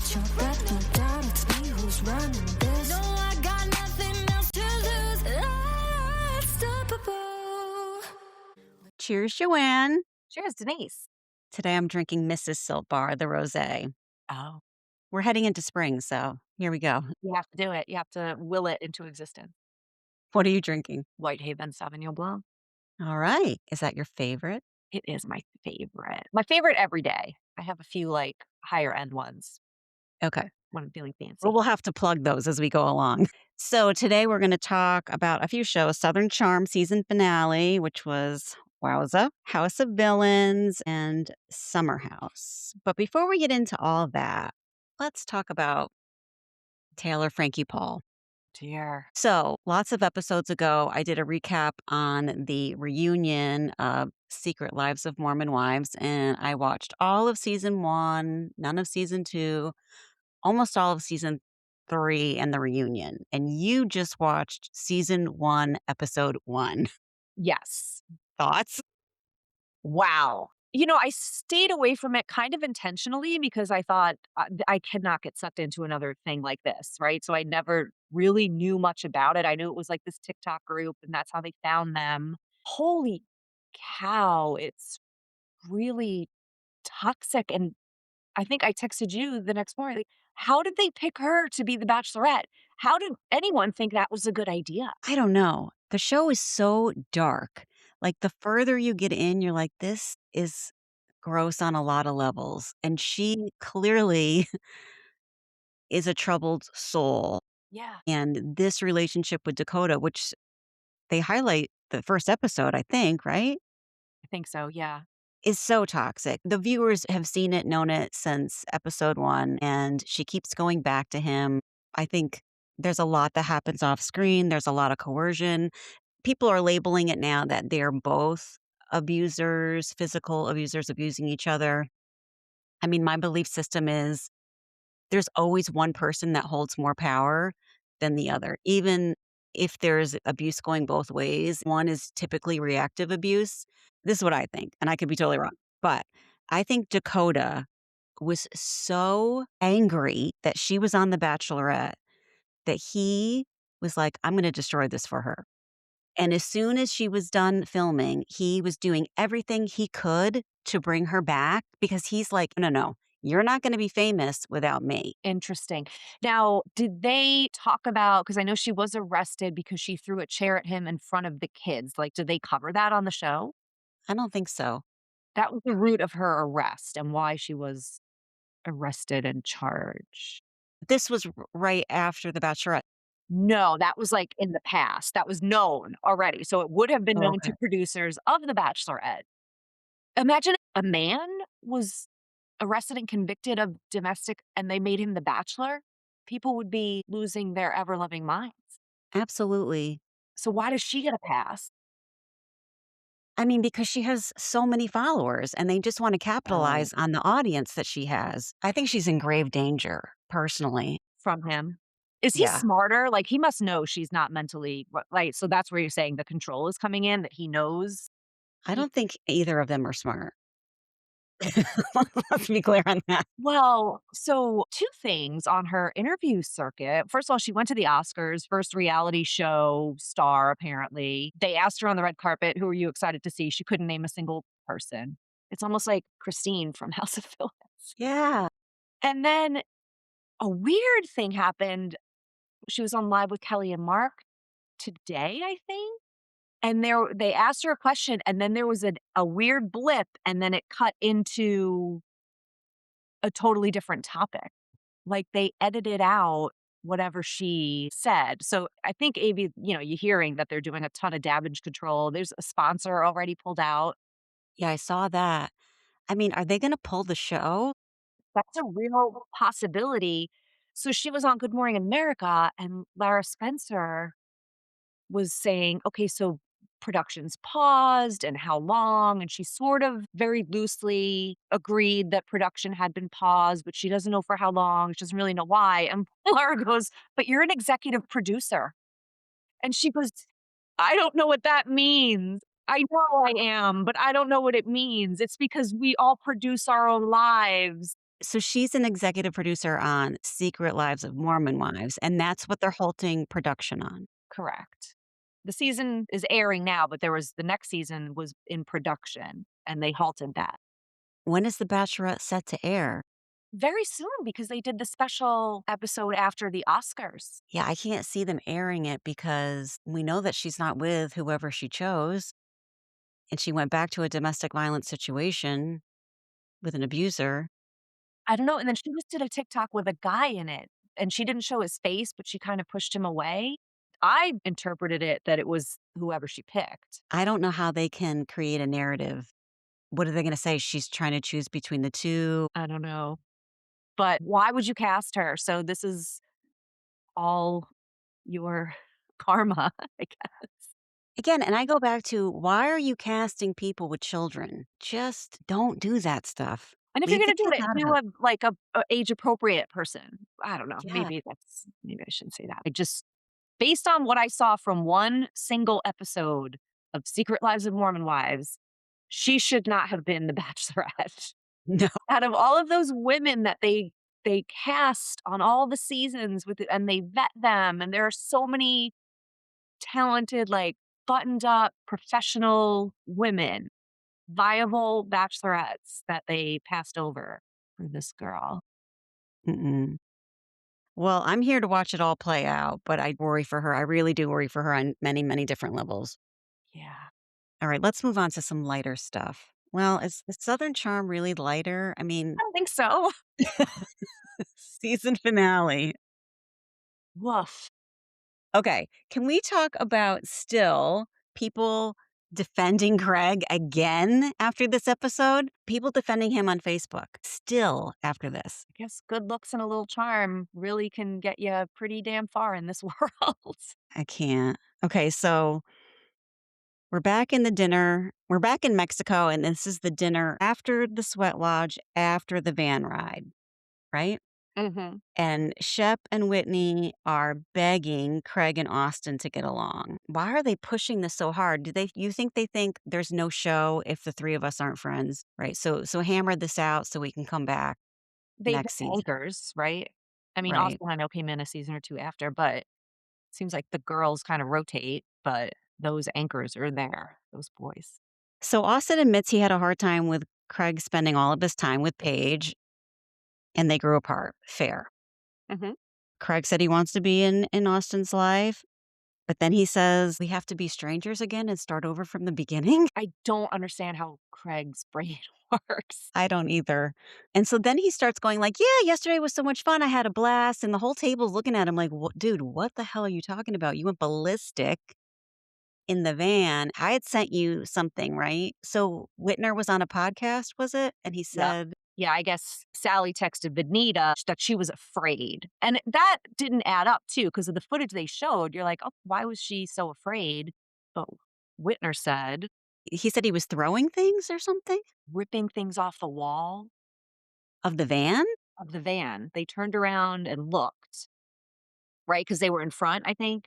Got your back, no doubt it's me who's running this. No, I got nothing else to lose. Unstoppable. Cheers, Joanne. Cheers, Denise. Today I'm drinking Mrs. Siltbar, the rosé. Oh, We're heading into spring, so here we go. you have to do it. You have to will it into existence. What are you drinking? Whitehaven Sauvignon Blanc. All right. Is that your favorite? It is my favorite. My favorite every day. I have a few like higher end ones Okay. when I'm feeling fancy. Well, we'll have to plug those as we go along. So today we're going to talk about a few shows. Southern Charm season finale, which was, wowza, House of Villains, and Summer House. But before we get into all that, let's talk about Taylor Frankie Paul. Dear. So, lots of episodes ago, I did a recap on the reunion of Secret Lives of Mormon Wives, and I watched all of season 1, none of season 2, almost all of season 3, and the reunion. And you just watched season 1, episode 1. Yes. Thoughts? Wow. I stayed away from it kind of intentionally because I thought I cannot get sucked into another thing like this, right? So I never really knew much about it. I knew it was like this TikTok group and that's how they found them. Holy cow, it's really toxic. And I think I texted you the next morning, like, how did they pick her to be the bachelorette? How did anyone think that was a good idea? I don't know. The show is so dark. Like, the further you get in, you're like, this is gross on a lot of levels. And she clearly is a troubled soul. Yeah, And this relationship with Dakota, which they highlight the first episode, I think, right? I think so. Yeah. Is so toxic. The viewers have seen it, known it since episode 1, and she keeps going back to him. I think there's a lot that happens off screen. There's a lot of coercion. People are labeling it now that they're both abusers, physical abusers, abusing each other. I mean, my belief system is there's always one person that holds more power than the other. Even if there's abuse going both ways, one is typically reactive abuse. This is what I think, and I could be totally wrong. But I think Dakota was so angry that she was on The Bachelorette that he was like, I'm going to destroy this for her. And as soon as she was done filming, he was doing everything he could to bring her back because he's like, no, no, you're not going to be famous without me. Interesting. Now, did they talk about, because I know she was arrested because she threw a chair at him in front of the kids. Like, did they cover that on the show? I don't think so. That was the root of her arrest and why she was arrested and charged. This was right after The Bachelorette. No, that was like in the past. That was known already. So it would have been known Okay. to producers of The Bachelorette. Imagine if a man was arrested and convicted of domestic and they made him the bachelor. People would be losing their ever loving minds. Absolutely. So why does she get a pass? I mean, because she has so many followers and they just want to capitalize on the audience that she has. I think she's in grave danger, personally. From him. Is he Yeah. smarter? Like, he must know she's not mentally like, so that's where you're saying the control is coming in, that he knows? I don't think either of them are smart. Let's be clear on that. Well, so 2 things on her interview circuit. First of all, she went to the Oscars, first reality show star, apparently. They asked her on the red carpet, "Who are you excited to see?" She couldn't name a single person. It's almost like Christine from House of Villains. Yeah. And then a weird thing happened. She was on Live with Kelly and Mark today, I think. And they asked her a question, and then there was a weird blip, and then it cut into a totally different topic. Like, they edited out whatever she said. So I think AV, you're hearing that they're doing a ton of damage control. There's a sponsor already pulled out. Yeah, I saw that. I mean, are they gonna pull the show? That's a real possibility. So she was on Good Morning America, and Lara Spencer was saying, okay, so production's paused and how long? And she sort of very loosely agreed that production had been paused, but she doesn't know for how long. She doesn't really know why. And Lara goes, but you're an executive producer. And she goes, I don't know what that means. I know I am, but I don't know what it means. It's because we all produce our own lives. So she's an executive producer on Secret Lives of Mormon Wives, and that's what they're halting production on. Correct. The season is airing now, but there was the next season was in production, and they halted that. When is The Bachelorette set to air? Very soon because they did the special episode after the Oscars. Yeah, I can't see them airing it because we know that she's not with whoever she chose, and she went back to a domestic violence situation with an abuser. I don't know, and then she just did a TikTok with a guy in it, and she didn't show his face, but she kinda pushed him away. I interpreted it that it was whoever she picked. I don't know how they can create a narrative. What are they gonna say? She's trying to choose between the 2? I don't know, but why would you cast her? So this is all your karma, I guess. Again, and I go back to, why are you casting people with children? Just don't do that stuff. And if you're Leave the gonna do kids it, out of do it. a age appropriate person. I don't know, Yeah. maybe I shouldn't say that. I just based on what I saw from one single episode of Secret Lives of Mormon Wives, she should not have been the Bachelorette. No. Out of all of those women that they cast on all the seasons with and they vet them, and there are so many talented, like, buttoned up professional women, viable bachelorettes that they passed over for this girl. Mm-mm. Well, I'm here to watch it all play out, but I worry for her. I really do worry for her on many, many different levels. Yeah. All right, let's move on to some lighter stuff. Well, is the Southern Charm really lighter? I mean, I don't think so. season finale. Woof. Okay, can we talk about still people defending Craig again after this episode? People defending him on Facebook still after this. I guess good looks and a little charm really can get you pretty damn far in this world. I can't. Okay, so we're back in the dinner. We're back in Mexico, and this is the dinner after the sweat lodge, after the van ride, right? Mhm. And Shep and Whitney are begging Craig and Austen to get along. Why are they pushing this so hard? Do they you think they think there's no show if the 3 of us aren't friends? Right? So hammer this out so we can come back They've next been season, anchors, right? I mean, right? Austin, I know, came in a season or 2 after, but seems like the girls kind of rotate, but those anchors are there, those boys. So Austen admits he had a hard time with Craig spending all of his time with Paige, and they grew apart. Fair. Mhm. Craig said he wants to be in Austen's life, but then he says, "We have to be strangers again and start over from the beginning?" I don't understand how Craig's brain works. I don't either. And so then he starts going like, "Yeah, yesterday was so much fun. I had a blast." And the whole table's looking at him like, Dude, what the hell are you talking about? You went ballistic in the van. I had sent you something, right?" So Whitner was on a podcast, was it? And he Yep. said, Yeah, I guess Sally texted Benita that she was afraid. And that didn't add up too, because of the footage they showed. You're like, oh, why was she so afraid? But Whitner said he was throwing things or something ripping things off the wall of the van. of the van. They turned around and looked, right? Because they were in front, I think.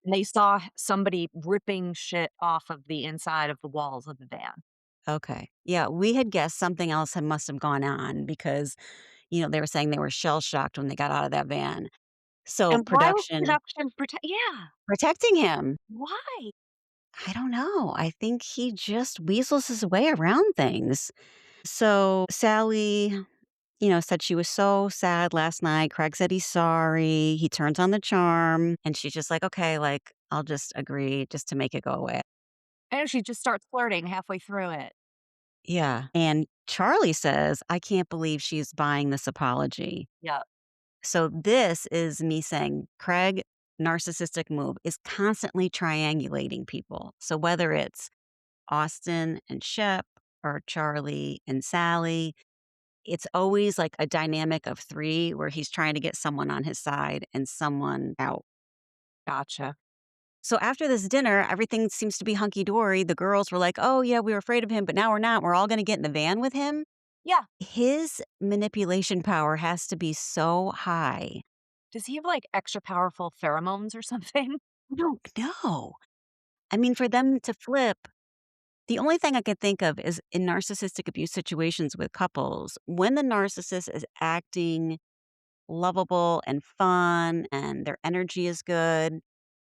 And they saw somebody ripping shit off of the inside of the walls of the van. Okay. Yeah, we had guessed something else must have gone on because, they were saying they were shell shocked when they got out of that van. So And why was production production yeah, protecting him. why? I don't know. I think he just weasels his way around things. So Sally, said she was so sad last night. Craig said he's sorry. He turns on the charm. And she's just like, okay, like, I'll just agree just to make it go away. And she just starts flirting halfway through it. Yeah. And Charlie says, I can't believe she's buying this apology. Yeah. So this is me saying, Craig, narcissistic move, is constantly triangulating people. So whether it's Austen and Shep or Charlie and Sally, it's always like a dynamic of 3 where he's trying to get someone on his side and someone out. Gotcha. So after this dinner, everything seems to be hunky dory. The girls were like, oh, yeah, we were afraid of him, but now we're not. We're all going to get in the van with him. Yeah. His manipulation power has to be so high. Does he have, like, extra powerful pheromones or something? I don't know. I mean, for them to flip, The only thing I can think of is in narcissistic abuse situations with couples, when the narcissist is acting lovable and fun and their energy is good,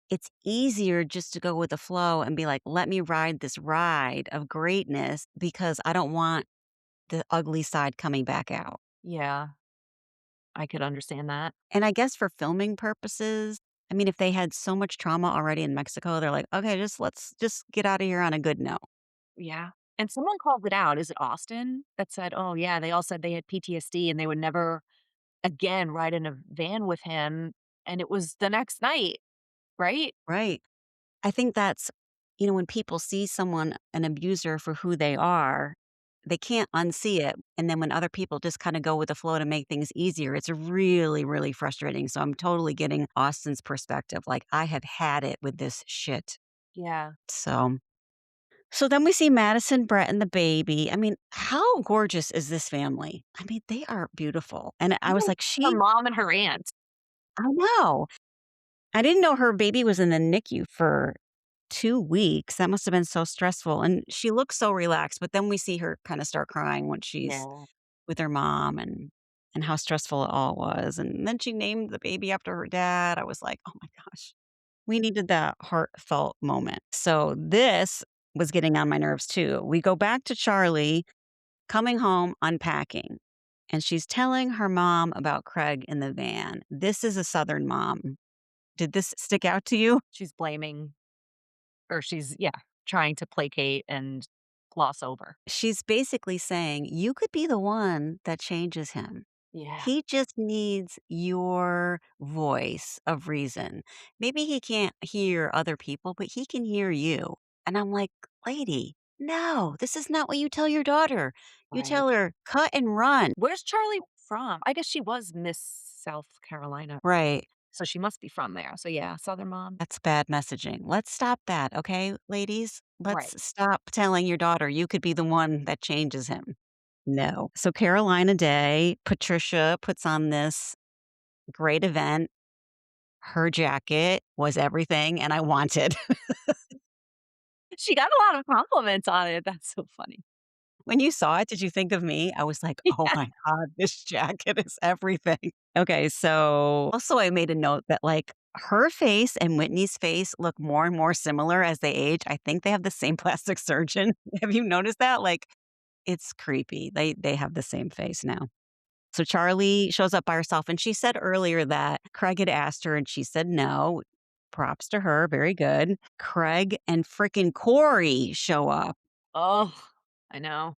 it's easier just to go with the flow and be like, let me ride this ride of greatness because I don't want the ugly side coming back out. Yeah, I could understand that. And I guess for filming purposes, I mean, if they had so much trauma already in Mexico, they're like, okay, let's just get out of here on a good note. Yeah. And someone called it out. Is it Austen that said, "Oh, yeah, they all said they had PTSD and they would never again ride in a van with him," and it was the next night, right? Right. I think that's, when people see someone, an abuser for who they are, they can't unsee it. And then when other people just kind of go with the flow to make things easier, it's really, really frustrating. So I'm totally getting Austin's perspective. Like, I have had it with this shit. Yeah. So then we see Madison, Brett, and the baby. I mean, how gorgeous is this family? I mean, they are beautiful. And I was Even like, her mom and her aunt. I know. I didn't know her baby was in the NICU for 2 weeks. That must have been so stressful, and she looks so relaxed, but then we see her kinda start crying when she's Yeah. with her mom and how stressful it all was, and then she named the baby after her dad. I was like, "Oh my gosh." We needed that heartfelt moment. So this was getting on my nerves too. We go back to Charlie coming home, unpacking, and she's telling her mom about Craig in the van. This is a Southern mom. Did this stick out to you? She's blaming or she's yeah, trying to placate and gloss over. She's basically saying, "You could be the one that changes him. Yeah. He just needs your voice of reason. Maybe he can't hear other people, but he can hear you." And I'm like, "Lady, no, this is not what you tell your daughter. You Right. tell her, 'Cut and run.'" Where's Charlie from? I guess she was Miss South Carolina, Right. so she must be from there. So, yeah, Southern mom. That's bad messaging. Let's stop that, okay, ladies? Right. Let's stop telling your daughter you could be the one that changes him. No. So Carolina Day, Patricia puts on this great event. Her jacket was everything, and I wanted. She got a lot of compliments on it. That's so funny. When you saw it, did you think of me? I was like, "Oh my god, this jacket is everything." Okay, so also I made a note that, like, her face and Whitney's face look more and more similar as they age. I think they have the same plastic surgeon. Have you noticed that? Like, it's creepy. They have the same face now. So Charlie shows up by herself, and she said earlier that Craig had asked her, and she said no. Props to her, very good. Craig and frickin' Corey show up. Oh, I know.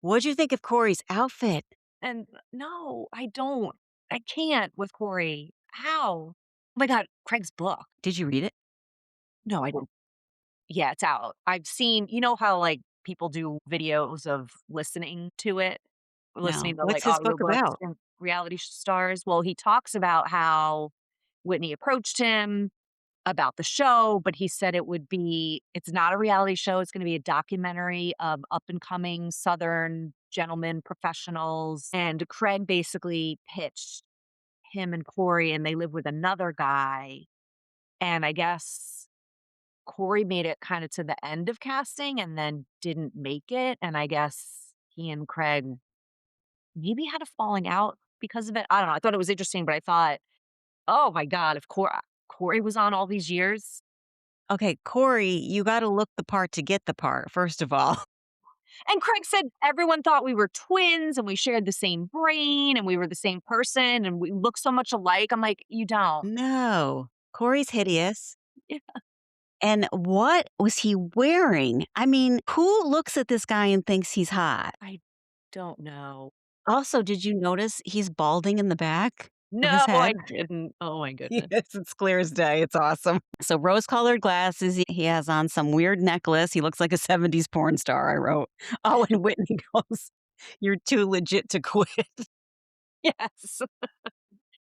What'd you think of Corey's outfit? And no, I don't. I can't with Corey. How? Oh my god, Craig's book. Did you read it? No, I didn't. Yeah, it's out. I've seen you know how, like, people do videos of listening to it? No. Listening to, What's like, his book audiobooks about? from reality stars? Well, he talks about how Whitney approached him about the show, but he said it's not a reality show, it's gonna be a documentary of up and coming Southern gentlemen professionals, and Craig basically pitched him and Corey, and they live with another guy, and I guess Corey made it kinda to the end of casting and then didn't make it, and I guess he and Craig maybe had a falling out because of it. I don't know, I thought it was interesting, but I thought, "Oh my god, if Corey was on all these years." Okay, Corey, you gotta look the part to get the part, first of all. And Craig said everyone thought we were twins and we shared the same brain and we were the same person and we look so much alike. I'm like, "You don't." No. Corey's hideous. Yeah, And what was he wearing? I mean, who looks at this guy and thinks he's hot? I don't know. Also, did you notice he's balding in the back of his No, I head? didn't. Oh my goodness. Yes, it's clear as day. It's awesome. So rose-colored glasses. He has on some weird necklace. He looks like a '70s porn star, I wrote. Oh, and Whitney goes, "You're too legit to quit." Yes.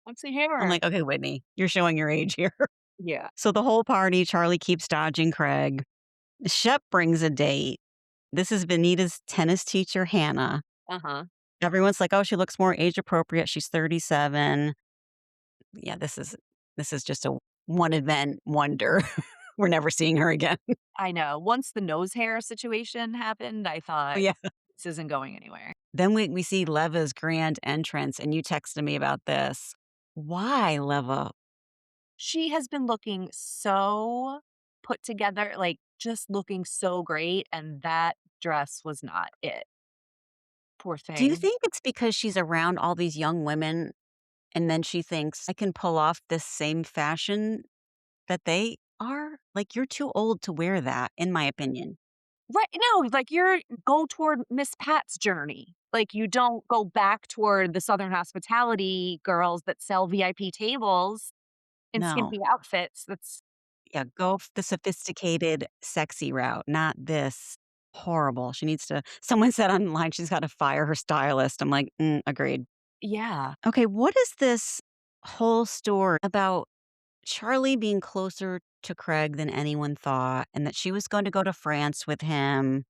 What's the I'm hammer? like, "Okay, Whitney, you're showing your age here." Yeah. So the whole party, Charlie keeps dodging Craig. Shep brings a date. This is Benita's tennis teacher, Hannah. Uh-huh. Everyone's like, "Oh, she looks more age appropriate. She's 37." Yeah, this is just a one event wonder. We're never seeing her again. I know. Once the nose hair situation happened, I thought, Yeah. "This isn't going anywhere." Then we see Leva's grand entrance, and you texted me about this. Why Leva? She has been looking so put together, like, just looking so great, and that dress was not it. Poor Do you thing. think it's because she's around all these young women and then she thinks, "I can pull off this same fashion that they are?" Like, you're too old to wear that, in my opinion. Right, no, like, you're go toward Miss Pat's journey. Like, you don't go back toward the Southern hospitality girls that sell VIP tables in No. skimpy outfits. That's Yeah, go the sophisticated, sexy route, not this horrible. She needs to someone said online she's gotta fire her stylist. I'm like, agreed. yeah, Okay, what is this whole story about Charlie being closer to Craig than anyone thought, and that she was going to go to France with him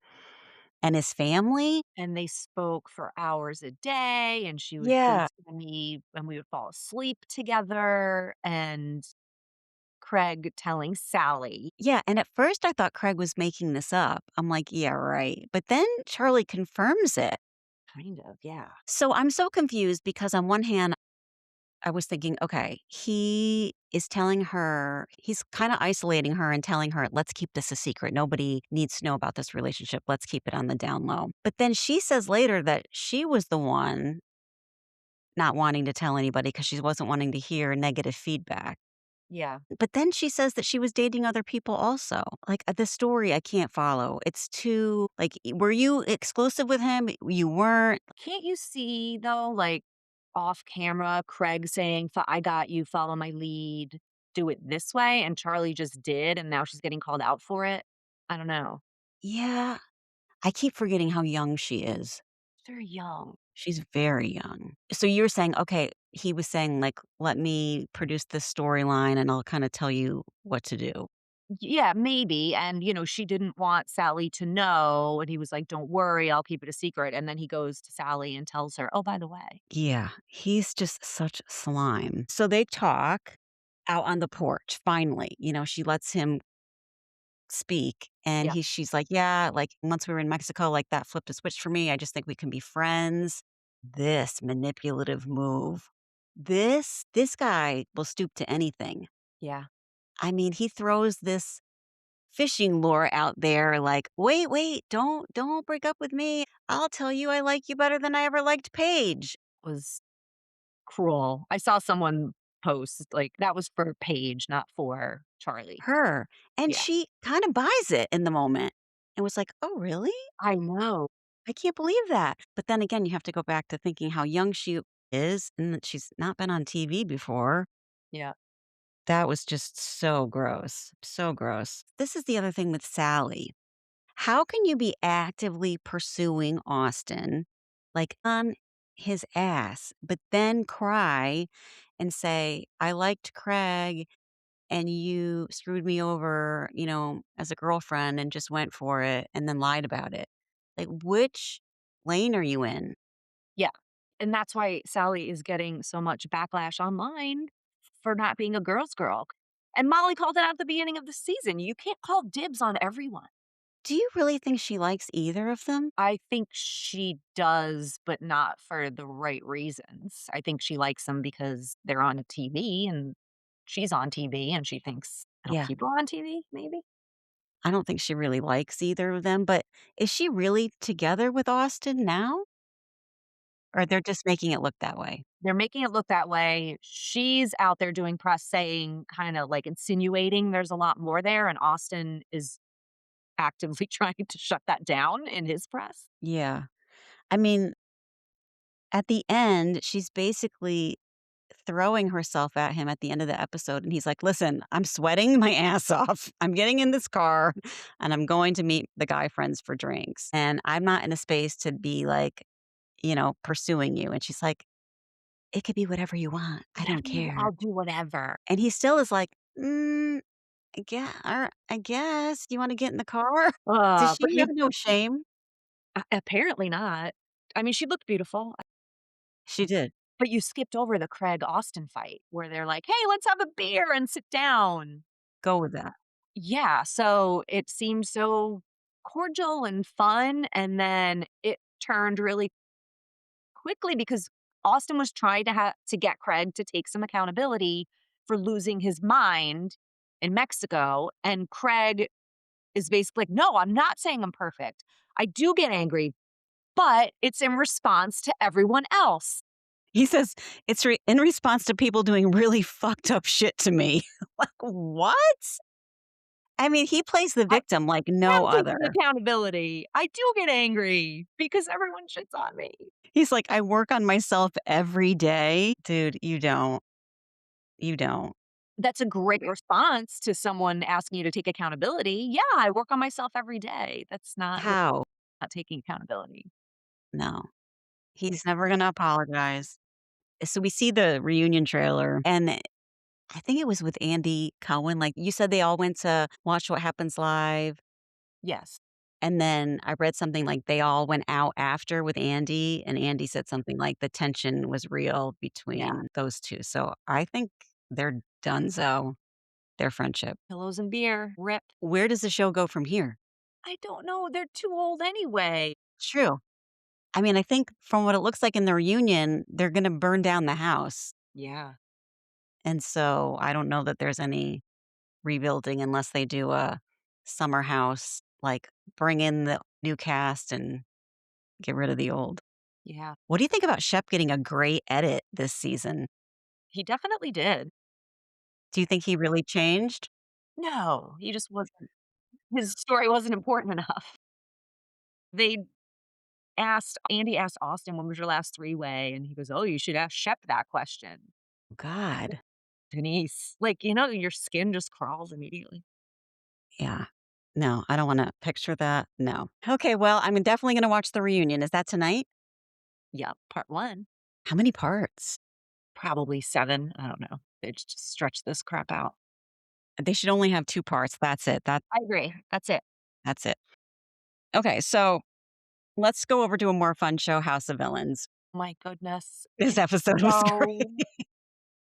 and his family? and they spoke for hours a day, and she would Yeah. FaceTime me, and we would fall asleep together, and Craig telling Sally. Yeah, and at first I thought Craig was making this up. I'm like, "Yeah, right." But then Charlie confirms it. Kind of, yeah. So I'm so confused because on one hand, I was thinking, okay, he is telling her, he's kind of isolating her and telling her, let's keep this a secret. Nobody needs to know about this relationship. Let's keep it on the down low. But then she says later that she was the one not wanting to tell anybody because she wasn't wanting to hear negative feedback. Yeah. But then she says that she was dating other people also. Like the story, I can't follow. It's too, like, were you exclusive with him? You weren't. Can't you see, though, like, off camera, Craig saying, I got you, follow my lead, do it this way," and Charlie just did, and now she's getting called out for it? I don't know. Yeah. I keep forgetting how young she is. They're young. She's very young. So you're saying, okay, he was saying, like, "Let me produce this storyline, and I'll kinda tell you what to do." Yeah, maybe, and, she didn't want Sally to know, and he was like, "Don't worry, I'll keep it a secret," and then he goes to Sally and tells her, "Oh, by the way." Yeah, he's just such slime. So they talk out on the porch, finally, she lets him speak, and Yeah, she's like, "Yeah, like, once we were in Mexico, like, that flipped a switch for me. I just think we can be friends." This manipulative move. This guy will stoop to anything. yeah, I mean, he throws this fishing lure out there like, "Wait, wait, don't break up with me. I'll tell you I like you better than I ever liked Paige." was cruel. I saw someone post, like, that was for Paige, not for Charlie. Her. And Yeah. she kinda buys it in the moment and was like, "Oh, really? I know. I can't believe that." But then again, you have to go back to thinking how young she is and that she's not been on TV before. Yeah. That was just so gross, so gross. This is the other thing with Sally. How can you be actively pursuing Austen, like, on his ass, but then cry and say, "I liked Craig and you screwed me over, as a girlfriend and just went for it and then lied about it." Like, which lane are you in? Yeah. And that's why Sally is getting so much backlash online for not being a girl's girl. And Molly called it out at the beginning of the season. You can't call dibs on everyone. Do you really think she likes either of them? I think she does, but not for the right reasons. I think she likes them because they're on TV and she's on TV and she thinks, "Oh, Yeah. people are on TV, maybe?" I don't think she really likes either of them, but is she really together with Austen now? Or they're just making it look that way? They're making it look that way. She's out there doing press saying, kind of like insinuating there's a lot more there. And Austin is actively trying to shut that down in his press. Yeah. I mean, at the end, she's basically throwing herself at him at the end of the episode, and he's like, "Listen, I'm sweating my ass off. I'm getting in this car, and I'm going to meet the guy friends for drinks, and I'm not in a space to be, like, pursuing you." And she's like, "It could be whatever you want. I Whatever don't you, care." I'll do whatever. And he still is like, I guess. Do you wanna get in the car?" Does But she you have no shame? apparently not. I mean, she looked beautiful, She did. but you skipped over the Craig Austin fight where they're like, "Hey, let's have a beer and sit down." Go with that. Yeah, so it seemed so cordial and fun, and then it turned really quickly because Austin was trying to get Craig to take some accountability for losing his mind in Mexico, and Craig is basically like, "No, I'm not saying I'm perfect. I do get angry, but it's in response to everyone else." He says, "It's in response to people doing really fucked up shit to me." Like, what? I mean, he plays the I victim like no am taking other. accountability. I do get angry because everyone shits on me. He's like, "I work on myself every day." Dude, you don't. You don't. That's a great response to someone asking you to take accountability. Yeah, I work on myself every day. That's How? not taking accountability. No. He's never gonna apologize. So we see the reunion trailer, and I think it was with Andy Cohen. Like you said, they all went to watch What Happens Live. Yes. And then I read something like they all went out after with Andy, and Andy said something like the tension was real Yeah. between those 2. So I think they're donezo, their friendship. Pillows and beer. Rip. Where does the show go from here? I don't know. They're too old anyway. True. I mean, I think from what it looks like in the reunion, they're gonna burn down the house. Yeah. And so I don't know that there's any rebuilding unless they do a summer house, like bring in the new cast and get rid of the old. Yeah. What do you think about Shep getting a great edit this season? He definitely did. Do you think he really changed? No, he just wasn't. His story wasn't important enough. They Andy asked Austin, when was your last three-way? And he goes, oh, you should ask Shep that question. God. Denise. Your skin just crawls immediately. Yeah. No, I don't wanna picture that. No. Okay, well, I'm definitely gonna watch the reunion. Is that tonight? Yep, part one. How many parts? Probably seven. I don't know. They just stretch this crap out. They should only have 2 parts. That's it. I agree. That's it. That's it. Okay, so let's go over to a more fun show, House of Villains. My goodness. This It's episode was great. so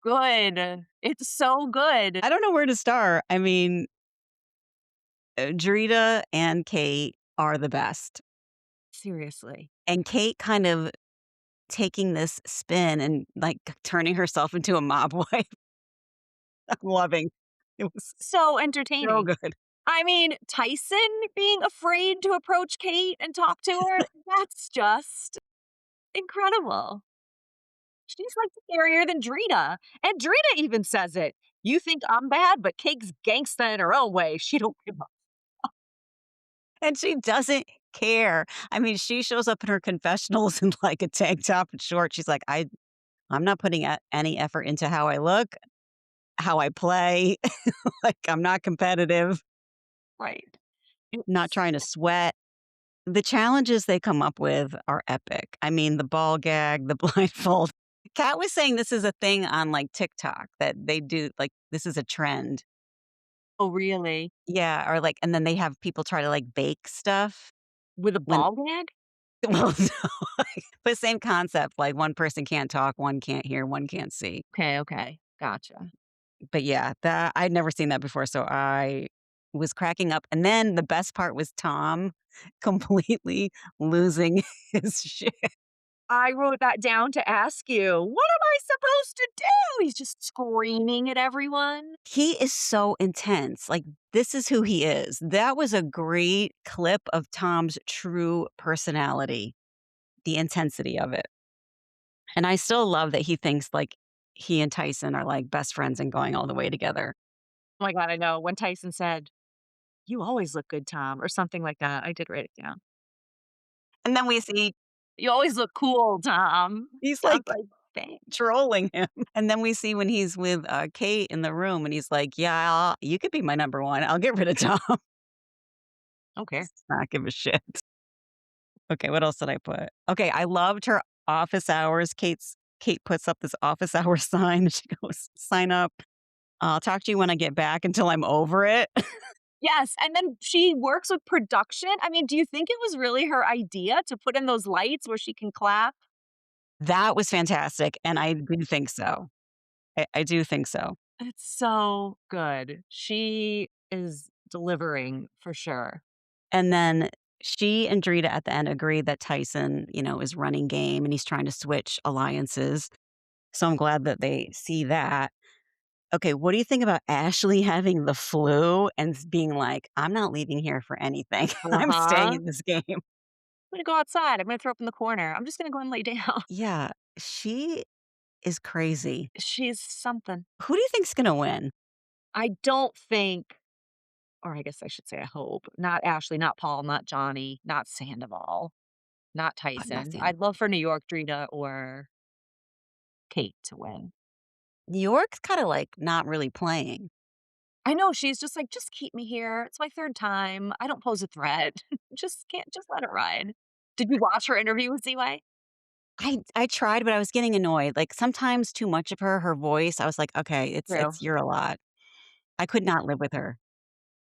good. It's so good. I don't know where to start. I mean, Drita and Kate are the best. Seriously. And Kate kind of taking this spin and, like, turning herself into a mob wife. I'm loving. It was So so entertaining. good. I mean, Tyson being afraid to approach Kate and talk to her, that's just incredible. She's, like, scarier than Drita, and Drita even says it. "You think I'm bad, but Kate's gangsta in her own way. She don't give a." And she doesn't care. I mean, she shows up in her confessionals in, like, a tank top and shorts. She's like, I'm not putting any effort into how I look, how I play. Like, I'm not competitive, Right. not It's trying to sweat. The challenges they come up with are epic. I mean, the ball gag, the blindfold. Kat was saying this is a thing on, like, TikTok that they do, like, this is a trend. Oh, really? Yeah, or, like and then they have people try to, like, bake stuff With a when ball gag? well, no, but same concept, like, one person can't talk, one can't hear, one can't see. Okay, okay. Gotcha. But yeah, that I'd never seen that before, so I was cracking up, and then the best part was Tom completely losing his shit. I wrote that down to ask you, "What am I supposed to do?" He's just screaming at everyone. He is so intense, like, this is who he is. That was a great clip of Tom's true personality, the intensity of it, and I still love that he thinks, like, he and Tyson are, like, best friends and going all the way together. Oh my god, I know. When Tyson said, "You always look good, Tom," or something like that, I did write it down. And then we see "You always look cool, Tom." he's, I was like, like, "Thanks." trolling him. And then we see when he's with, Kate in the room, and he's like, "Yeah, you could be my number 1. I'll get rid of Tom." Okay. Does not give a shit. Okay, what else did I put? Okay, I loved her office hours. Kate puts up this office hours sign. She goes, "Sign up. I'll talk to you when I get back until I'm over it." Yes, and then she works with production. I mean, do you think it was really her idea to put in those lights where she can clap? That was fantastic, and I do think so. I do think so. It's so good. She is delivering for sure. And then she and Drita at the end agree that Tyson, is running game and he's trying to switch alliances. So I'm glad that they see that. Okay, what do you think about Ashley having the flu and being like, "I'm not leaving here for anything. I'm staying Uh-huh. in this game." I'm gonna go outside. I'm gonna throw up in the corner. I'm just gonna go and lay down. Yeah, she is crazy. She's something. Who do you think's gonna win? I don't think, or I guess I should say I hope, not Ashley, not Paul, not Johnny, not Sandoval, not I'm not Tyson. seeing I'd love for New York, Drita, or Kate to win. New York's kinda, like, not really playing. I know, she's just like, "Just keep me here. It's my 3rd time. I don't pose a threat. Just let it ride." Did you watch her interview with Z-Way? I tried, but I was getting annoyed. Like, sometimes too much of her voice, I was like, "Okay, True. you're a lot." I could not live with her.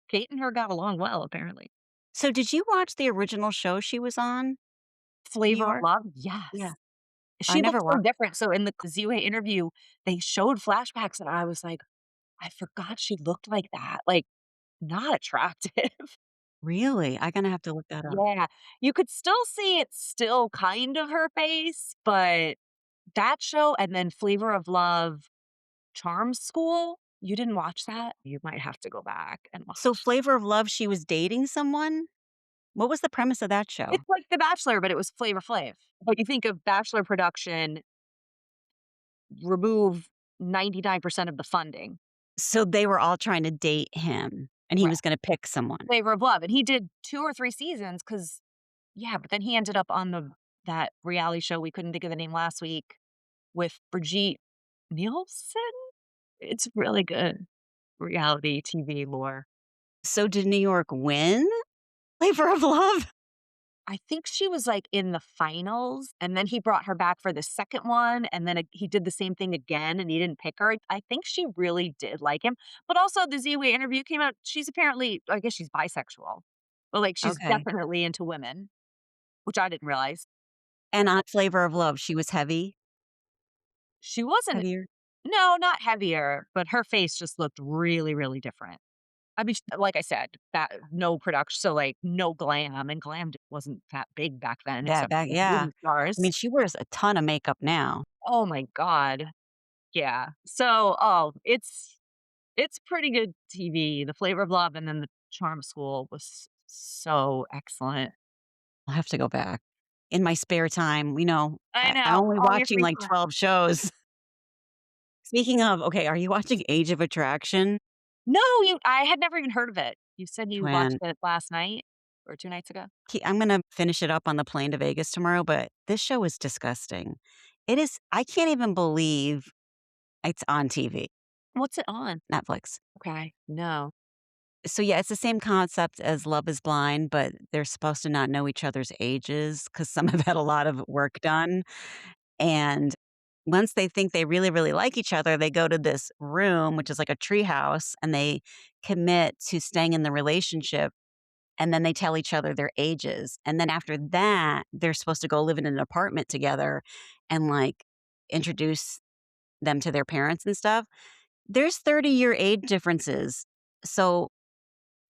Kate and her got along well, apparently. So did you watch the original show she was on, New Flavor of York? Love? Yeah. Yes. I She never looked so watched. different. So in the Z-Way interview, they showed flashbacks, and I was like, "I forgot she looked like that." Like, not attractive. Really? I'm gonna have to look that up. Yeah. You could still see it's still kind of her face, but that show and then Flavor of Love, Charm School, you didn't watch that? You might have to go back and So watch. Flavor of Love, she was dating someone? What was the premise of that show? It's like The Bachelor, but it was Flavor Flav. But you think of Bachelor production, remove 99% of the funding. So they were all trying to date him, and he Right. was gonna pick someone. Flavor of Love, and he did 2 or 3 seasons because yeah, but then he ended up on that reality show, we couldn't think of the name last week, with Brigitte Nielsen? It's really good reality TV lore. So did New York win Flavor of Love? I think she was, like, in the finals, and then he brought her back for the 2nd one, and then he did the same thing again, and he didn't pick her. I think she really did like him, but also the Z-Way interview came out, she's apparently, I guess she's bisexual, but, like, she's Okay. definitely into women, which I didn't realize. And on Flavor of Love, she was She wasn't, heavier? no, not heavier, but her face just looked really, really different. I mean, sh like I said, that no production, so, like, no glam, and glam wasn't that big back then That except back for the yeah. movie I mean, stars. she wears a ton of makeup now. Oh my god. Yeah. So, it's pretty good TV. The Flavor of Love and then the Charm School was so excellent. I'll have to go back. In my spare time, I I know, only all your watching, free like, time. 12 shows. Speaking of, okay, are you watching Age of Attraction? No, I had never even heard of it. You said you watched Twin. it last night or 2 nights ago? I'm gonna finish it up on the plane to Vegas tomorrow, but this show is disgusting. I can't even believe it's on TV, What's it on? Netflix. Okay. No. So, yeah, it's the same concept as Love is Blind, but they're supposed to not know each other's ages because some have had a lot of work done, and once they think they really, really like each other, they go to this room, which is like a tree house, and they commit to staying in the relationship, and then they tell each other their ages, and then after that, they're supposed to go live in an apartment together and, like, introduce them to their parents and stuff. There's 30-year age differences, so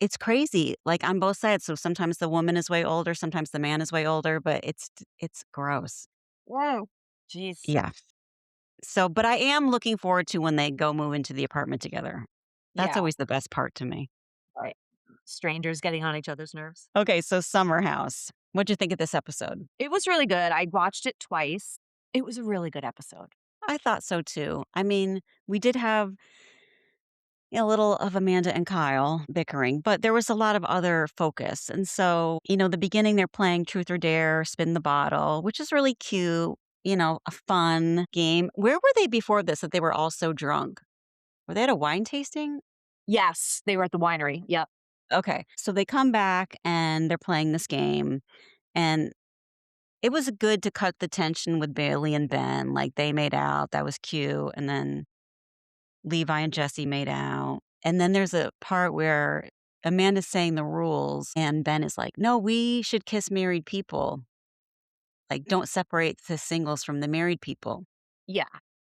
it's crazy, like, on both sides, so sometimes the woman is way older, sometimes the man is way older, but it's gross. Whoa. Jeez. Yeah. So but I am looking forward to when they go move into the apartment together. That's Yeah, always the best part to me. right. Strangers getting on each other's nerves. Okay, so Summer House. What'd you think of this episode? It was really good. I watched it twice. It was a really good episode. I thought so too. I mean, we did have a little of Amanda and Kyle bickering, but there was a lot of other focus. And so, the beginning, they're playing Truth or Dare, Spin the Bottle, which is really cute, a fun game. Where were they before this that they were all so drunk? Were they at a wine tasting? Yes, they were at the winery. Yep. Okay. So they come back and they're playing this game. And it was good to cut the tension with Bailey and Ben. Like they made out. That was cute. And then Levi and Jesse made out. And then there's a part where Amanda's saying the rules, and Ben is like, no, we should kiss married people. Like, don't separate the singles from the married people. Yeah.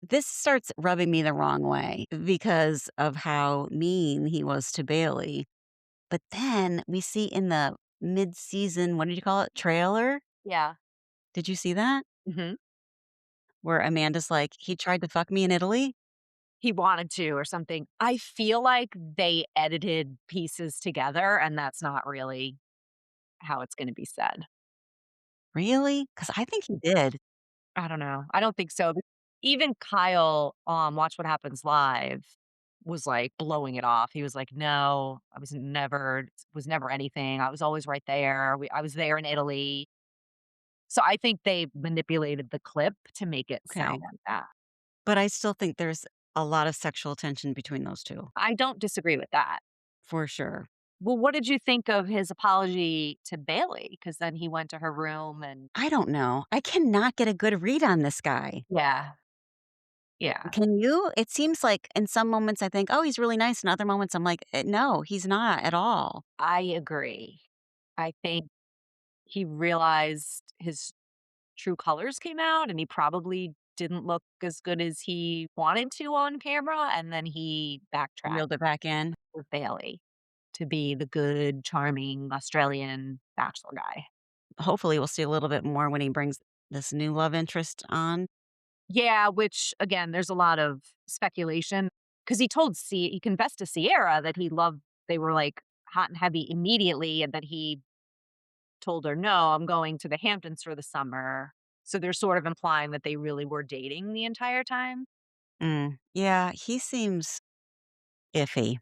This starts rubbing me the wrong way because of how mean he was to Bailey. But then we see in the mid-season, what did you call it? Trailer? Yeah. Did you see that? Mhm. Where Amanda's like, "He tried to fuck me in Italy?" He wanted to or something. I feel like they edited pieces together, and that's not really how it's gonna be said. Really? Because I think he did. I don't know. I don't think so. Even Kyle, Watch What Happens Live was, like, blowing it off. He was like, "No, I was never anything. I was always right there. I was there in Italy." So I think they manipulated the clip to make it sound Okay. like that. But I still think there's a lot of sexual tension between those 2, I don't disagree with that. for sure. Well, what did you think of his apology to Bailey? Because then he went to her room and I don't know. I cannot get a good read on this guy. yeah, yeah, Can you? It seems like in some moments I think, "Oh, he's really nice," and other moments I'm like, no, he's not at all." I agree. I think he realized his true colors came out and he probably didn't look as good as he wanted to on camera, and then he backtracked Reeled it back in. with Bailey to be the good, charming Australian bachelor guy. Hopefully, we'll see a little bit more when he brings this new love interest on. Yeah, which again, there's a lot of speculation because he confessed to Sierra that he loved they were like hot and heavy immediately and that he told her, "No, I'm going to the Hamptons for the summer." So they're sort of implying that they really were dating the entire time. Yeah, he seems iffy.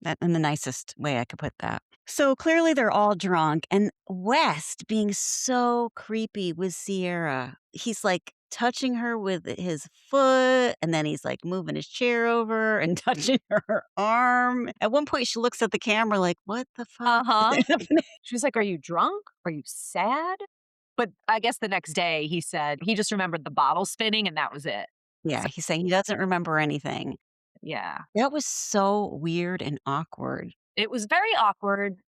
That in the nicest way I could put that. So clearly they're all drunk, and West being so creepy with Sierra. He's like touching her with his foot, and then he's like moving his chair over and touching her arm. At one point, she looks at the camera like, "What the fuck Uh-huh. is happening?" She was like, "Are you drunk? Are you sad?" But I guess the next day he said he just remembered the bottle spinning and that was it. Yeah, So he's saying he doesn't remember anything. yeah, That was so weird and awkward. it was very awkward.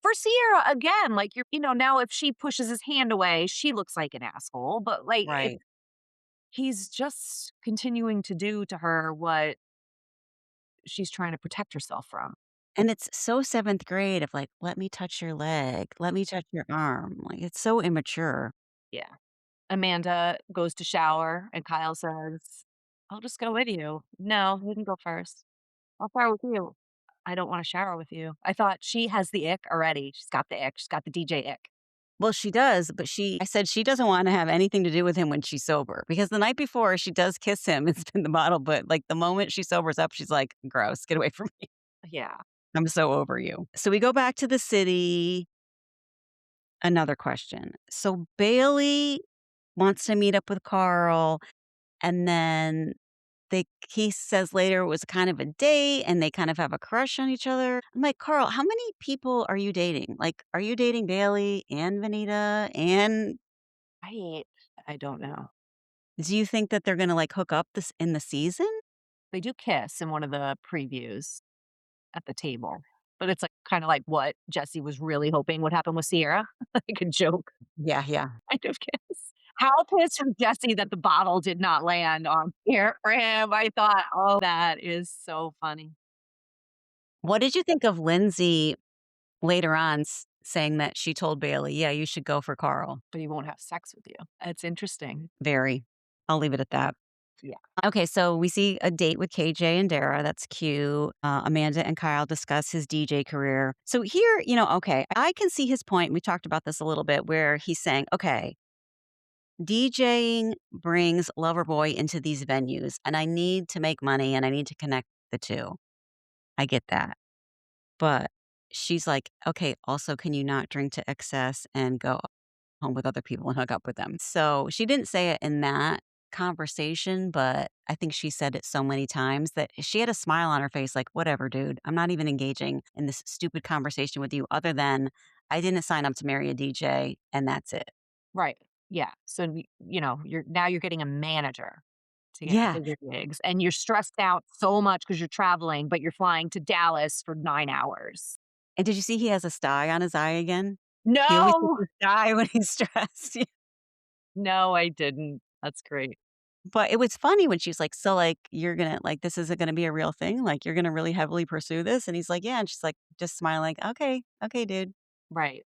For Sierra, again, like, now if she pushes his hand away, she looks like an asshole, but, like, if Right. he's just continuing to do to her what she's trying to protect herself from. And it's so 7th grade of like, "Let me touch your leg. Let me touch your arm." Like, it's so immature. Yeah. Amanda goes to shower, and Kyle says, "I'll just go with you." "No, you can go first." "I'll shower with you." "I don't wanna shower with you." I thought she has the ick already. She's got the ick. She's got the DJ ick. Well, she does, but I said she doesn't wanna have anything to do with him when she's sober, because the night before, she does kiss him and spin the bottle, but, like, the moment she sobers up, she's like, "Gross, get away from me. Yeah. I'm so over you." So we go back to the city. Another question. So Bailey wants to meet up with Carl, and then he says later it was kind of a date and they kind of have a crush on each other. I'm like, "Carl, how many people are you dating? Like, are you dating Bailey and Vanita and I I don't know. do you think that they're gonna, like, hook up this in the season?" They do kiss in one of the previews at the table, but it's, like, kinda like what Jesse was really hoping would happen with Sierra, like a joke Yeah, yeah. kind of kiss. How pissed was Jesse that the bottle did not land on here for him? I thought, "Oh, that is so funny." What did you think of Lindsay later on saying that she told Bailey, "Yeah, you should go for Carl"? But he won't have sex with you. It's interesting. Very. I'll leave it at that. Yeah. Okay, so we see a date with KJ and Dara. That's cute. Amanda and Kyle discuss his DJ career. So here, okay, I can see his point. We talked about this a little bit where he's saying, okay, DJing brings Loverboy into these venues, and I need to make money and I need to connect the two. I get that. But she's like, okay, also, can you not drink to excess and go home with other people and hook up with them? So she didn't say it in that conversation, but I think she said it so many times that she had a smile on her face, like, whatever, dude. I'm not even engaging in this stupid conversation with you, other than I didn't sign up to marry a DJ, and that's it. Right. Yeah. So, you're getting a manager to get Yeah. bigger gigs, and you're stressed out so much because 'cause you're traveling, but you're flying to Dallas for 9 hours. And did you see he has a sty on his eye again? He always gets No! a sty when he's stressed. No, I didn't. That's great. But it was funny when she was like, "So, like, you're gonna like, this isn't gonna be a real thing? Like, you're gonna really heavily pursue this?" And he's like, "Yeah." And she's like, just smiling, "Okay. Okay, dude." Right.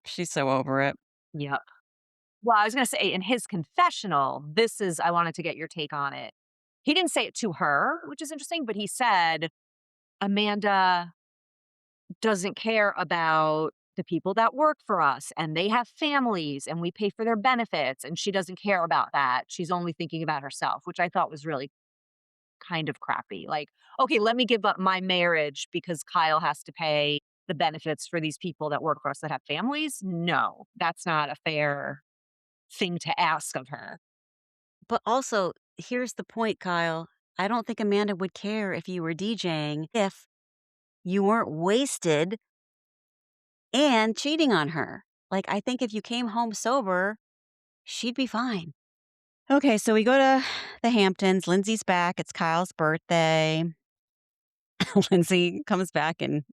She's so over it. Yep. Well, I was gonna say in his confessional, this is I wanted to get your take on it. He didn't say it to her, which is interesting, but he said, "Amanda doesn't care about the people that work for us, and they have families, and we pay for their benefits, and she doesn't care about that. She's only thinking about herself," which I thought was really kind of crappy. Like, "Okay, let me give up my marriage because Kyle has to pay the benefits for these people that work for us that have families." No, that's not a fair thing to ask of her. But also, here's the point, Kyle. I don't think Amanda would care if you were DJing if you weren't wasted and cheating on her. Like, I think if you came home sober, she'd be fine. Okay, so we go to the Hamptons. Lindsay's back. It's Kyle's birthday. Lindsay comes back in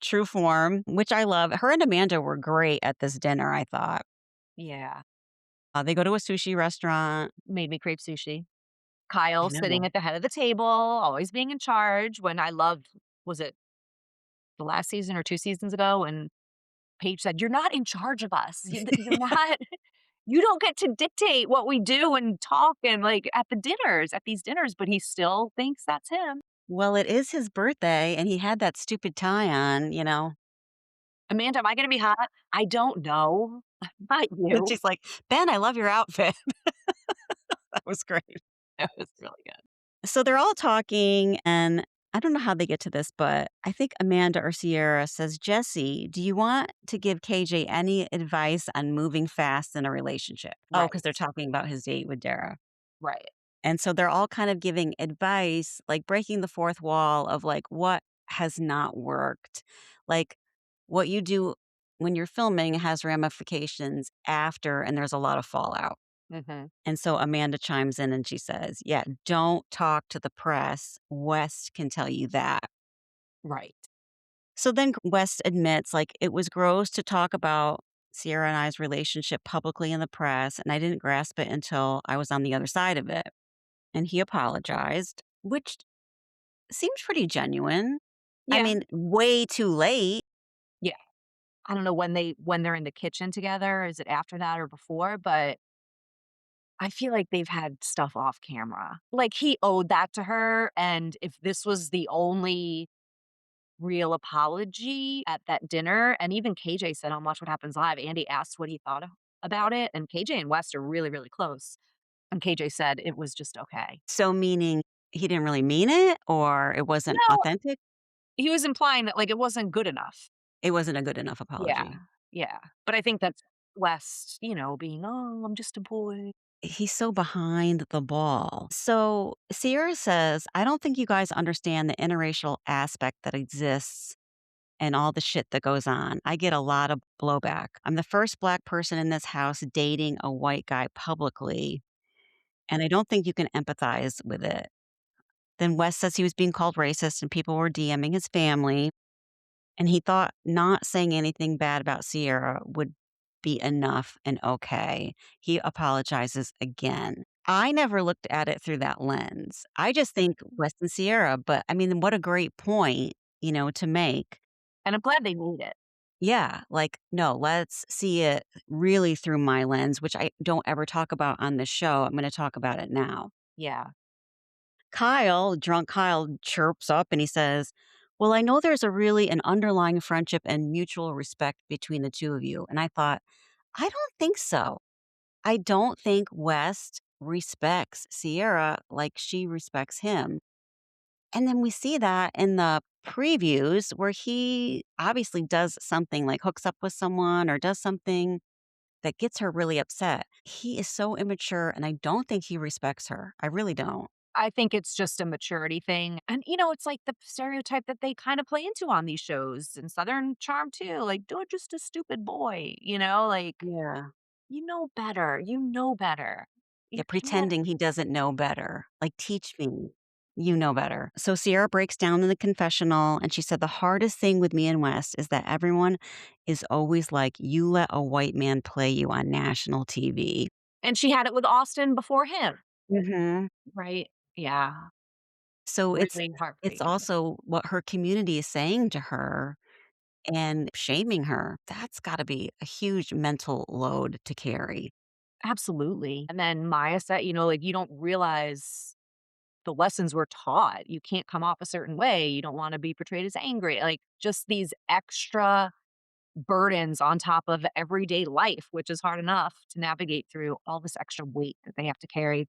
true form, which I love. Her and Amanda were great at this dinner, I thought. Yeah, They go to a sushi restaurant. made me crave sushi. I Kyle sitting know. at the head of the table, always being in charge when I loved was it the last season or 2 seasons ago when Paige said, "You're not in charge of us. You're not you don't get to dictate what we do and talk and, like, at these dinners," but he still thinks that's him. Well, it is his birthday, and he had that stupid tie on. "Amanda, am I gonna be hot?" "I don't know. Not And you." she's like, "Ben, I love your outfit." That was great. It was really good. So they're all talking, and I don't know how they get to this, but I think Amanda or Sierra says, "Jesse, do you want to give KJ any advice on moving fast in a relationship?" Oh, because Right, they're talking about his date with Dara. right. And so they're all kind of giving advice, like breaking the fourth wall of like what has not worked. Like what you do when you're filming has ramifications after, and there's a lot of fallout. Mhm. And so Amanda chimes in and she says, "Yeah, don't talk to the press. West can tell you that." Right. So then West admits, like, it was gross to talk about Sierra and I's relationship publicly in the press, and I didn't grasp it until I was on the other side of it. And he apologized, which seems pretty genuine. I Yeah, mean, way too late. yeah. I don't know when they're in the kitchen together, is it after that or before? But I feel like they've had stuff off camera. Like, he owed that to her, and if this was the only real apology at that dinner and even KJ said on Watch What Happens Live, Andy asked what he thought about it, and KJ and West are really, really close, and KJ said it was just okay. So, meaning he didn't really mean it or it wasn't No, authentic? he was implying that, like, it wasn't good enough. It wasn't a good enough Yeah, apology. yeah, but I think that's West, being, "Oh, I'm just a boy." He's so behind the ball. So, Sierra says, "I don't think you guys understand the interracial aspect that exists and all the shit that goes on. I get a lot of blowback. I'm the first Black person in this house dating a white guy publicly, and I don't think you can empathize with it." Then Wes says he was being called racist and people were DMing his family, and he thought not saying anything bad about Sierra would be enough and okay. He apologizes again. I never looked at it through that lens. I just think Wes and Sierra, but I mean, what a great point, to make. And I'm glad they made it. Yeah, like, no, let's see it really through my lens, which I don't ever talk about on this show. I'm going to talk about it now. Yeah. Drunk Kyle, chirps up and he says, "Well, I know there's a really an underlying friendship and mutual respect between the two of you." And I thought, I don't think so. I don't think West respects Sierra like she respects him. And then we see that in the previews where he obviously does something like hooks up with someone or does something that gets her really upset. He is so immature and I don't think he respects her. I really don't. I think it's just a maturity thing. And, it's like the stereotype that they kind of play into on these shows and Southern Charm too. Like, you're just a stupid boy, like, Yeah. you know better. You know better. You Yeah, can't. pretending he doesn't know better. Like, teach me. You know better. So Sierra breaks down in the confessional and she said, "The hardest thing with me and West is that everyone is always like, you let a white man play you on national TV." And she had it with Austen before him. Mhm. right? Yeah, So really it's heartbreaking. also what her community is saying to her and shaming her. That's gotta be a huge mental load to carry. Absolutely. And then Maya said, like, you don't realize the lessons we're taught. You can't come off a certain way. You don't wanna be portrayed as angry. Like, just these extra burdens on top of everyday life, which is hard enough to navigate through all this extra weight that they have to carry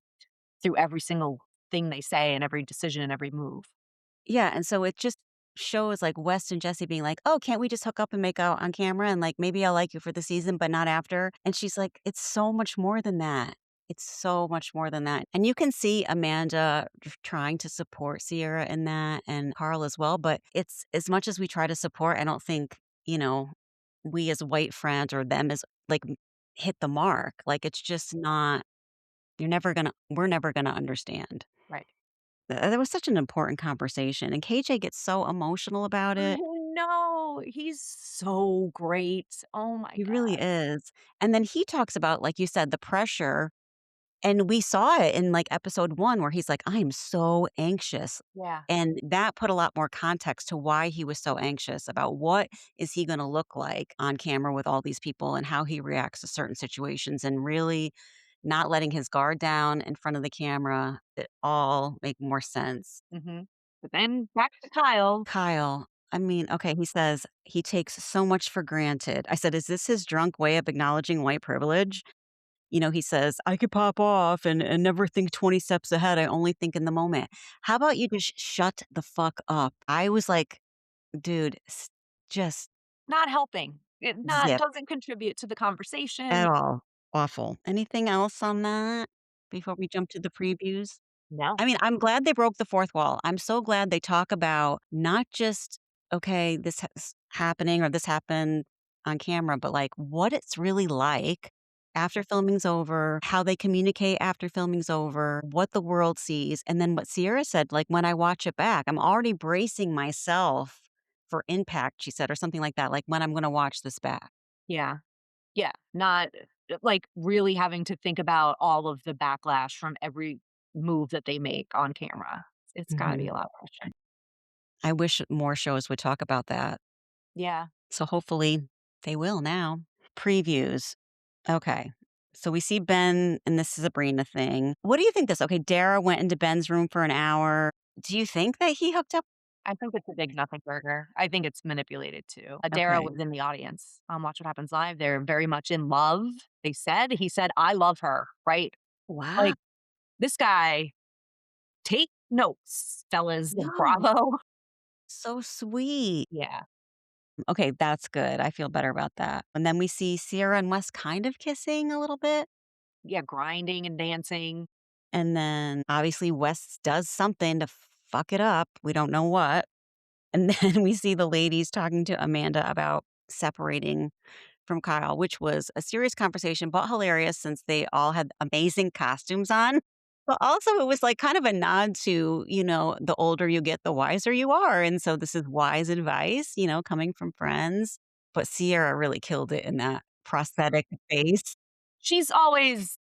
through every single thing they say and every decision and every move. Yeah, and so it just shows, like, West and Jesse being like, "Oh, can't we just hook up and make out on camera, and, like, maybe I'll like you for the season, but not after?" And she's like, "It's so much more than that. It's so much more than that." And you can see Amanda trying to support Sierra in that and Carl as well, but it's as much as we try to support, I don't think, we as white friends or them as, like, hit the mark. Like, it's just not we're never gonna understand. Right. That was such an important conversation, and KJ gets so emotional about I it. know. He's so great. Oh my He really god. is, and then he talks about, like you said, the pressure, and we saw it in, like, episode 1 where he's like, "I am so anxious," Yeah. and that put a lot more context to why he was so anxious about what is he gonna look like on camera with all these people and how he reacts to certain situations, and really not letting his guard down in front of the camera. It all make more sense. Mhm. But then back to Kyle. Kyle, I mean, okay, he says he takes so much for granted. I said, "Is this his drunk way of acknowledging white privilege?" He says, "I could pop off and never think 20 steps ahead. I only think in the moment." How about you just shut the fuck up? I was like, "Dude, just Not helping. It not zip doesn't contribute to the at conversation. all." Awful. Anything else on that before we jump to the previews? No. I mean, I'm glad they broke the fourth wall. I'm so glad they talk about not just, okay, this is happening or this happened on camera, but like what it's really like after filming's over, how they communicate after filming's over, what the world sees. And then what Sierra said, like when I watch it back, I'm already bracing myself for impact, she said, or something like that, like when I'm going to watch this back. Yeah. Yeah. Not, like, really having to think about all of the backlash from every move that they make on camera. It's gotta be Mhm. a lot of pressure. I wish more shows would talk about that. Yeah. So hopefully they will now. Previews. Okay. So we see Ben and the Sabrina thing. What do you think this? Okay, Dara went into Ben's room for an hour. Do you think that he hooked up? I think it's a big nothing burger. I think it's manipulated too. Adara Okay. was in the audience on Watch What Happens Live. They're very much in love, they said. He said, "I love her," right? Wow. Like, this guy, take notes, fellas. No. Bravo. So sweet. Yeah. Okay, that's good. I feel better about that. And then we see Sierra and Wes kind of kissing a little bit. Yeah, grinding and dancing. And then obviously Wes does something to fuck it up. We don't know what. And then we see the ladies talking to Amanda about separating from Kyle, which was a serious conversation, but hilarious since they all had amazing costumes on. But also, it was like kind of a nod to, the older you get, the wiser you are. And so this is wise advice, coming from friends. But Sierra really killed it in that prosthetic face. She's always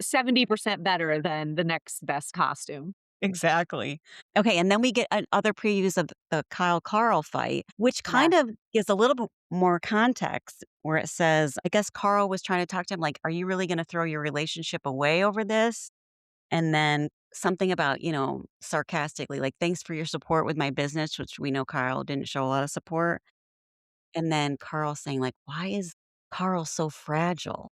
70% better than the next best costume. Exactly. Okay, and then we get other previews of the Kyle Carl fight, which Yeah. kind of gives a little bit more context where it says, I guess Carl was trying to talk to him, like, are you really going to throw your relationship away over this? And then something about, sarcastically, like, thanks for your support with my business, which we know Kyle didn't show a lot of support. And then Carl saying, like, why is Carl so fragile?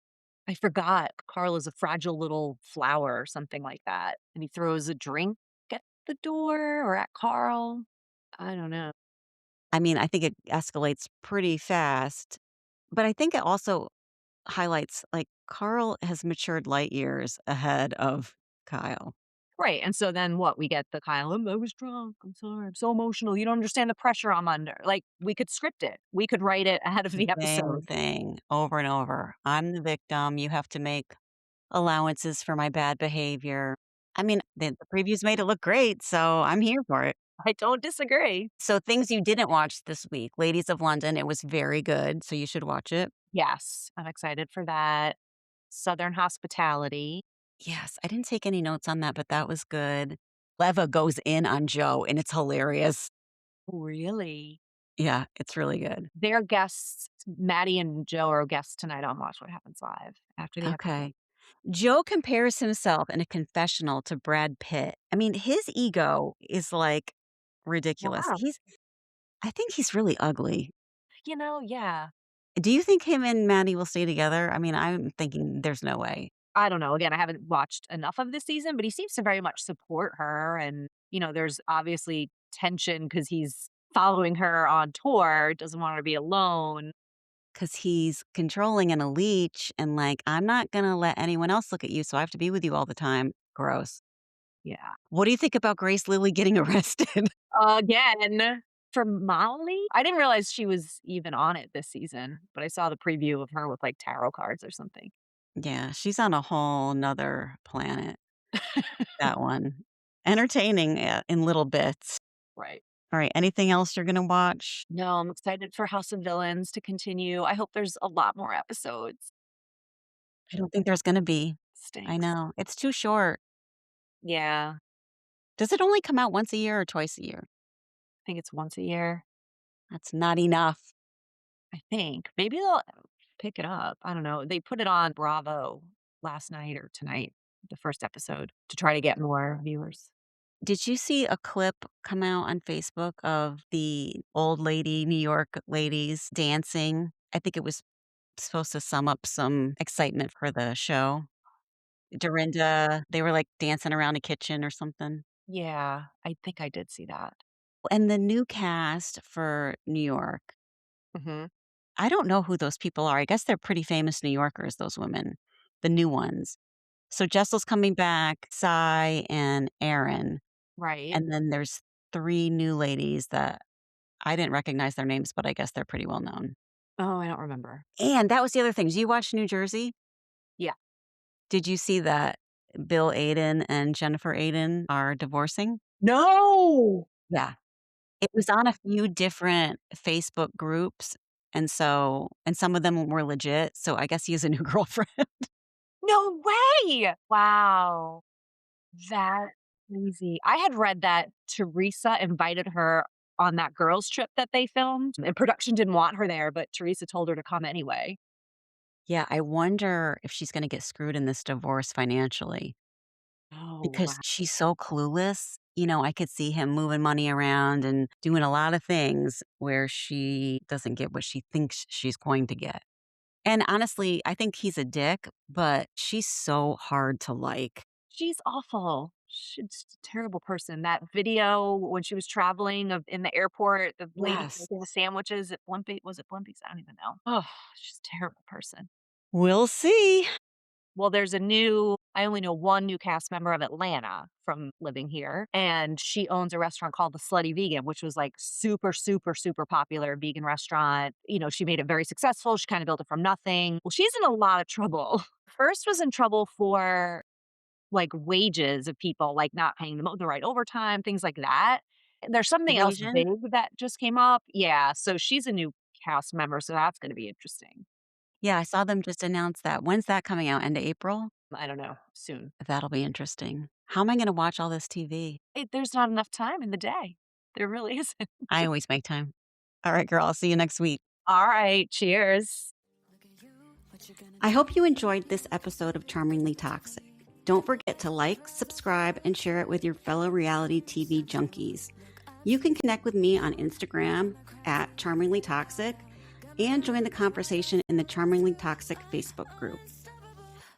I forgot Carl is a fragile little flower or something like that, and he throws a drink at the door or at Carl. I don't know. I mean, I think it escalates pretty fast, but I think it also highlights, like, Carl has matured light years ahead of Kyle. Right, and so then what? We get the Kyle, I was drunk. I'm sorry. I'm so emotional. You don't understand the pressure I'm under." Like, we could script it. We could write it ahead of the Same episode. thing over and over. I'm the victim. You have to make allowances for my bad behavior. I mean, the previews made it look great, so I'm here for it. I don't disagree. So things you didn't watch this week, Ladies of London, it was very good, so you should watch it. Yes, I'm excited for that. Southern Hospitality. Yes, I didn't take any notes on that, but that was good. Leva goes in on Joe, and it's hilarious. Really? Yeah, it's really good. They're guests. Maddie and Joe are guests tonight on Watch What Happens Live after the episode. Okay. Joe compares himself in a confessional to Brad Pitt. I mean, his ego is, like, ridiculous. Wow. I think he's really ugly. Yeah. Do you think him and Maddie will stay together? I mean, I'm thinking there's no way. I don't know. Again, I haven't watched enough of this season, but he seems to very much support her. And, there's obviously tension because he's following her on tour, doesn't want her to be alone. 'Cause he's controlling and a leech and, like, "I'm not gonna let anyone else look at you, so I have to be with you all the time." Gross. Yeah. What do you think about Grace Lilly getting arrested? Again, for Molly? I didn't realize she was even on it this season, but I saw the preview of her with like tarot cards or something. Yeah, she's on a whole 'nother planet, that one. Entertaining, in little bits. Right. Alright, anything else you're gonna watch? No, I'm excited for House of Villains to continue. I hope there's a lot more episodes. I don't think there's gonna be. I Stinks. know, it's too short. Yeah, Does it only come out once a year or twice a year? I think it's once a year. That's not enough. I think. Maybe they'll pick it up. I don't know. They put it on Bravo last night or tonight, the first episode, to try to get more viewers. Did you see a clip come out on Facebook of the old lady, New York ladies dancing? I think it was supposed to sum up some excitement for the show. Dorinda, they were, like, dancing around a kitchen or something. Yeah, I think I did see that. And the new cast for New York, Mhm. I don't know who those people are. I guess they're pretty famous New Yorkers, those women, the new ones. So Jessel's coming back, Cy and Erin, Right. and then there's 3 new ladies that I didn't recognize their names, but I guess they're pretty well known. Oh, I don't remember. And that was the other thing. Do you watch New Jersey? Yeah. Did you see that Bill Aiden and Jennifer Aiden are divorcing? No! Yeah. It was on a few different Facebook groups, and some of them were legit, so I guess he has a new girlfriend. No way! Wow. That's crazy. I had read that Teresa invited her on that girls' trip that they filmed, and production didn't want her there, but Teresa told her to come anyway. Yeah, I wonder if she's gonna get screwed in this divorce financially Oh, because wow. she's so clueless. I could see him moving money around and doing a lot of things where she doesn't get what she thinks she's going to get. And honestly, I think he's a dick, but she's so hard to like. She's awful. She's a terrible person. That video when she was traveling of in the airport, the lady Yes. making the sandwiches at Blimpie was it Blimpie's? I don't even know. Oh, she's a terrible person. We'll see. Well, I only know one new cast member of Atlanta from living here, and she owns a restaurant called The Slutty Vegan, which was like super, super, super popular vegan restaurant. She made it very successful. She kind of built it from nothing. Well, she's in a lot of trouble. First was in trouble for like wages of people, like not paying them the right overtime, things like that. And there's something else Evasion? big that just came up. Yeah. So she's a new cast member. So that's going to be interesting. Yeah, I saw them just announce that. When's that coming out? End of April? I don't know. Soon. That'll be interesting. How am I gonna watch all this TV? There's not enough time in the day. There really isn't. I always make time. All right, girl, I'll see you next week. All right. Cheers. I hope you enjoyed this episode of Charmingly Toxic. Don't forget to like, subscribe, and share it with your fellow reality TV junkies. You can connect with me on Instagram at Charmingly Toxic and join the conversation in the Charmingly Toxic Facebook group.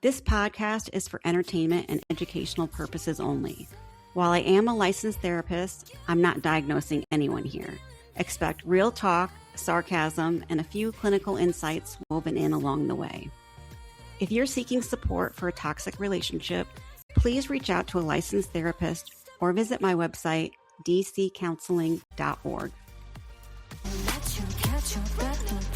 This podcast is for entertainment and educational purposes only. While I am a licensed therapist, I'm not diagnosing anyone here. Expect real talk, sarcasm, and a few clinical insights woven in along the way. If you're seeking support for a toxic relationship, please reach out to a licensed therapist or visit my website, dccounseling.org. Let you catch your breath.